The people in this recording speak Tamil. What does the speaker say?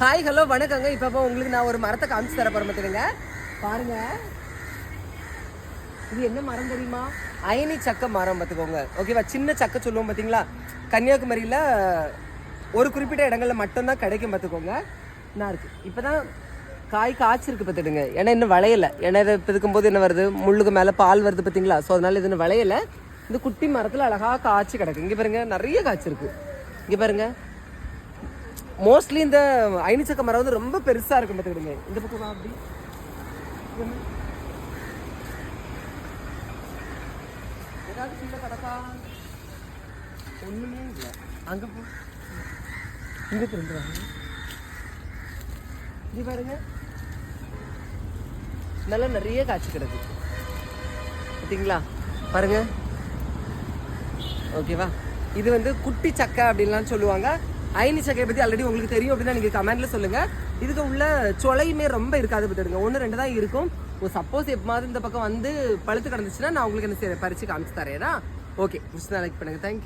ஹாய் ஹலோ வணக்கங்க. இப்போ உங்களுக்கு நான் ஒரு மரத்தை காமிச்சு தர போறேன் பார்த்துடுங்க. பாருங்க, இது என்ன மரம் தெரியுமா? அயனி சக்க மரம் பார்த்துக்கோங்க. ஓகேவா? சின்ன சக்கை சொல்லுவோம் பார்த்தீங்களா? கன்னியாகுமரியில் ஒரு குறிப்பிட்ட இடங்களில் மட்டும்தான் கிடைக்கும் பார்த்துக்கோங்க. என்ன இருக்குது இப்போ தான் காய் காய்ச்சிருக்கு பார்த்துடுங்க. ஏன்னா இன்னும் விளையலை. ஏன்னா இதை பிதுக்கும்போது என்ன வருது, முள்ளுக்கு மேலே பால் வருது பார்த்தீங்களா? ஸோ அதனால இது இன்னும் விளையலை. இந்த குட்டி மரத்தில் அழகாக காய்ச்சி கிடக்கு. இங்கே பாருங்க, நிறைய காய்ச்சிருக்கு. இங்கே பாருங்க, மோஸ்ட்லி இந்த அயனிச்சக்க மரம் வந்து ரொம்ப பெருசாக இருக்கும் பார்த்துக்கிடுங்க. இந்த பக்கம் அப்படி ஏதாவது சின்ன கிடக்கா? ஒன்றுமே இல்லை. அங்கே போ, இங்கே திரும்புறாங்க. இது பாருங்க, நல்லா நிறைய காய்ச்சி கிடக்கு பார்த்தீங்களா? பாருங்க. ஓகேவா? இது வந்து குட்டி சக்கை அப்படின்லாம் சொல்லுவாங்க. அயனி சக்கையை பற்றி ஆல்ரெடி உங்களுக்கு தெரியும் அப்படின்னா நீங்கள் கமெண்ட்டில் சொல்லுங்கள். இதுக்கு உள்ள சொலையுமே ரொம்ப இருக்காது பார்த்துடுங்க. 1-2 தான் இருக்கும். சப்போஸ் எப்போது இந்த பக்கம் வந்து பழுத்து கிடந்துச்சுன்னா நான் உங்களுக்கு என்ன பறித்து காமிச்சு தரேன். ஓகே, லைக் பண்ணுங்கள். தேங்க்யூ.